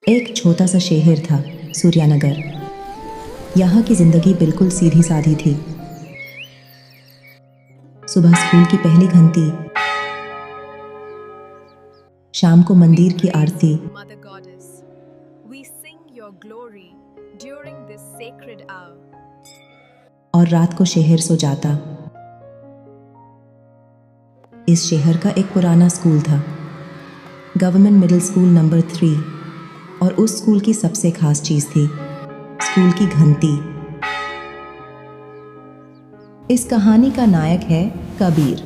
एक छोटा सा शहर था, सूर्यानगर। यहाँ की जिंदगी बिल्कुल सीधी सादी थी। सुबह स्कूल की पहली घंटी, शाम को मंदिर की आरती, Mother Goddess, we sing your glory during this sacred hour. और रात को शहर सो जाता। इस शहर का एक पुराना स्कूल था, गवर्नमेंट मिडिल स्कूल नंबर 3, और उस स्कूल की सबसे खास चीज थी स्कूल की घंटी। इस कहानी का नायक है कबीर,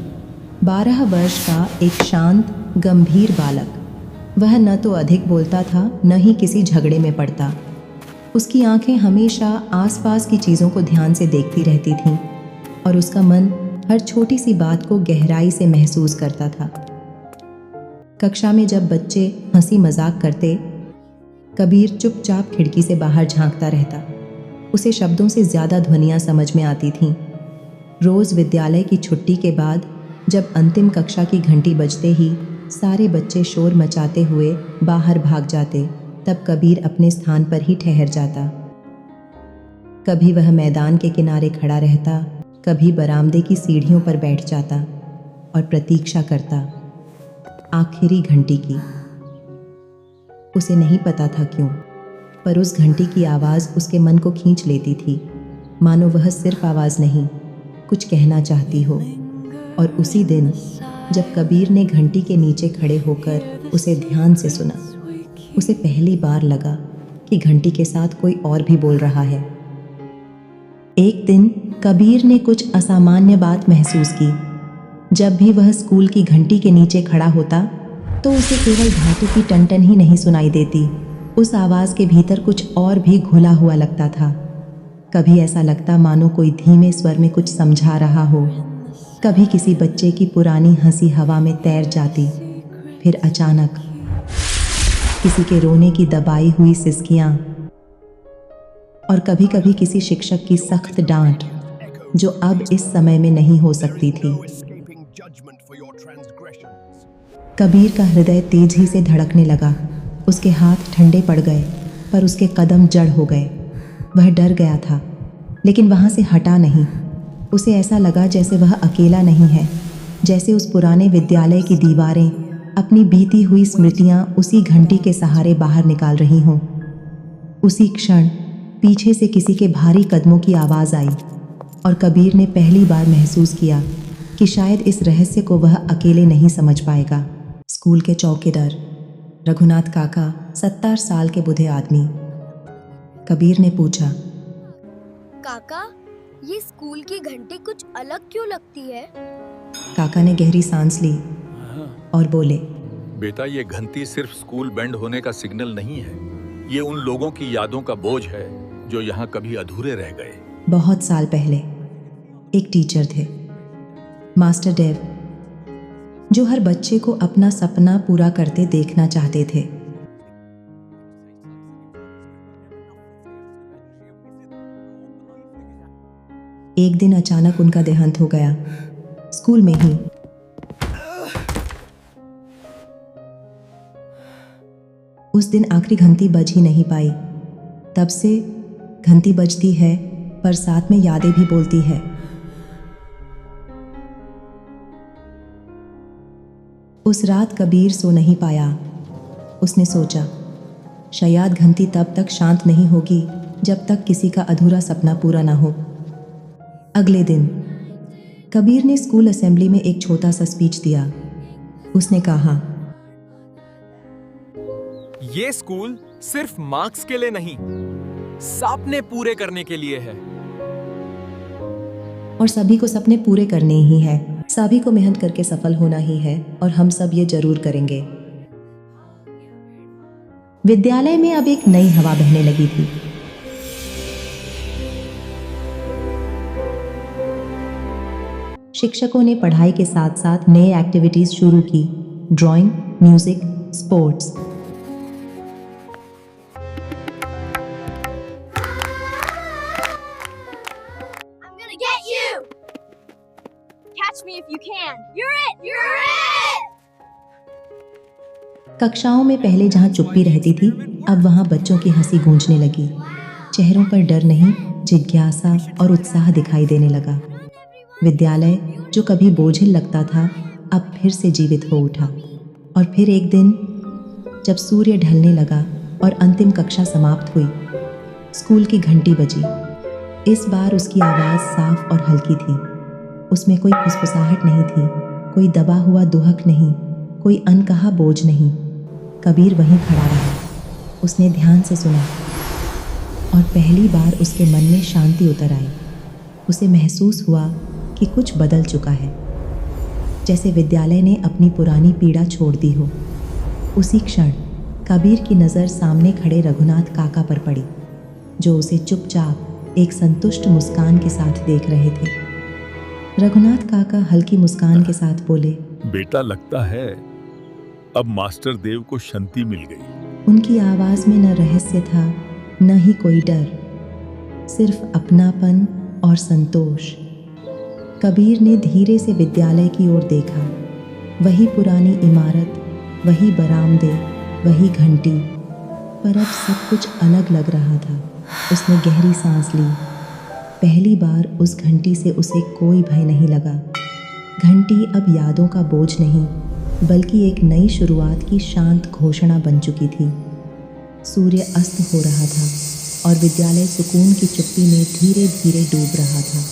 12 वर्ष का एक शांत गंभीर बालक। वह न तो अधिक बोलता था, न ही किसी झगड़े में पड़ता। उसकी आंखें हमेशा आसपास की चीज़ों को ध्यान से देखती रहती थीं और उसका मन हर छोटी सी बात को गहराई से महसूस करता था। कक्षा में जब बच्चे हंसी मजाक करते, कबीर चुपचाप खिड़की से बाहर झांकता रहता। उसे शब्दों से ज़्यादा ध्वनियाँ समझ में आती थीं। रोज़ विद्यालय की छुट्टी के बाद जब अंतिम कक्षा की घंटी बजते ही सारे बच्चे शोर मचाते हुए बाहर भाग जाते, तब कबीर अपने स्थान पर ही ठहर जाता। कभी वह मैदान के किनारे खड़ा रहता, कभी बरामदे की सीढ़ियों पर बैठ जाता और प्रतीक्षा करता आखिरी घंटी की। उसे नहीं पता था क्यों, पर उस घंटी की आवाज़ उसके मन को खींच लेती थी, मानो वह सिर्फ आवाज़ नहीं, कुछ कहना चाहती हो। और उसी दिन जब कबीर ने घंटी के नीचे खड़े होकर उसे ध्यान से सुना, उसे पहली बार लगा कि घंटी के साथ कोई और भी बोल रहा है। एक दिन कबीर ने कुछ असामान्य बात महसूस की। जब भी वह स्कूल की घंटी के नीचे खड़ा होता तो उसे केवल धातु की टन-टन ही नहीं सुनाई देती, उस आवाज़ के भीतर कुछ और भी घुला हुआ लगता था। कभी ऐसा लगता मानो कोई धीमे स्वर में कुछ समझा रहा हो, कभी किसी बच्चे की पुरानी हंसी हवा में तैर जाती, फिर अचानक किसी के रोने की दबाई हुई सिसकियां, और कभी कभी किसी शिक्षक की सख्त डांट जो अब इस समय में नहीं हो सकती थी। कबीर का हृदय तेजी से धड़कने लगा। उसके हाथ ठंडे पड़ गए, पर उसके कदम जड़ हो गए। वह डर गया था, लेकिन वहां से हटा नहीं। उसे ऐसा लगा जैसे वह अकेला नहीं है, जैसे उस पुराने विद्यालय की दीवारें अपनी बीती हुई स्मृतियां उसी घंटी के सहारे बाहर निकाल रही हों। उसी क्षण पीछे से किसी के भारी कदमों की आवाज़ आई और कबीर ने पहली बार महसूस किया कि शायद इस रहस्य को वह अकेले नहीं समझ पाएगा। स्कूल के चौकीदार रघुनाथ काका, 70 साल के बूढ़े आदमी। कबीर ने पूछा, काका, ये स्कूल की घंटी कुछ अलग क्यों लगती है? काका ने गहरी सांस ली और बोले, बेटा, ये घंटी सिर्फ स्कूल बैंड होने का सिग्नल नहीं है। ये उन लोगों की यादों का बोझ है जो यहाँ कभी अधूरे रह गए। बहुत साल पहले एक टीचर थे, मास्टर डेव, जो हर बच्चे को अपना सपना पूरा करते देखना चाहते थे। एक दिन अचानक उनका देहांत हो गया, स्कूल में ही। उस दिन आखिरी घंटी बज ही नहीं पाई। तब से घंटी बजती है, पर साथ में यादें भी बोलती है। उस रात कबीर सो नहीं पाया। उसने सोचा, शायद घंटी तब तक शांत नहीं होगी जब तक किसी का अधूरा सपना पूरा ना हो। अगले दिन कबीर ने स्कूल असेंबली में एक छोटा सा स्पीच दिया। उसने कहा, ये स्कूल सिर्फ मार्क्स के लिए नहीं, सपने पूरे करने के लिए है। और सभी को सपने पूरे करने ही है, सभी को मेहनत करके सफल होना ही है, और हम सब ये जरूर करेंगे। विद्यालय में अब एक नई हवा बहने लगी थी। शिक्षकों ने पढ़ाई के साथ साथ नए एक्टिविटीज शुरू की, drawing, music, sports. Catch me if you can. You're it. You're it. कक्षाओं में पहले जहां चुप्पी रहती थी, अब वहाँ बच्चों की हंसी गूंजने लगी। चेहरों पर डर नहीं, जिज्ञासा और उत्साह दिखाई देने लगा। विद्यालय जो कभी बोझिल लगता था, अब फिर से जीवित हो उठा। और फिर एक दिन जब सूर्य ढलने लगा और अंतिम कक्षा समाप्त हुई, स्कूल की घंटी बजी। इस बार उसकी आवाज़ साफ और हल्की थी। उसमें कोई फुसफुसाहट नहीं थी, कोई दबा हुआ दुहक नहीं, कोई अनकहा बोझ नहीं। कबीर वहीं खड़ा रहा। उसने ध्यान से सुना और पहली बार उसके मन में शांति उतर आई। उसे महसूस हुआ कि कुछ बदल चुका है, जैसे विद्यालय ने अपनी पुरानी पीड़ा छोड़ दी हो। उसी क्षण कबीर की नज़र सामने खड़े रघुनाथ काका पर पड़ी, जो उसे चुपचाप एक संतुष्ट मुस्कान के साथ देख रहे थे। रघुनाथ काका हल्की मुस्कान के साथ बोले, बेटा, लगता है अब मास्टर देव को शांति मिल गई। उनकी आवाज़ में न रहस्य था, न ही कोई डर, सिर्फ अपनापन और संतोष। कबीर ने धीरे से विद्यालय की ओर देखा। वही पुरानी इमारत, वही बरामदे, वही घंटी, पर अब सब कुछ अलग लग रहा था। उसने गहरी सांस ली। पहली बार उस घंटी से उसे कोई भय नहीं लगा। घंटी अब यादों का बोझ नहीं, बल्कि एक नई शुरुआत की शांत घोषणा बन चुकी थी। सूर्य अस्त हो रहा था और विद्यालय सुकून की चुप्पी में धीरे धीरे डूब रहा था।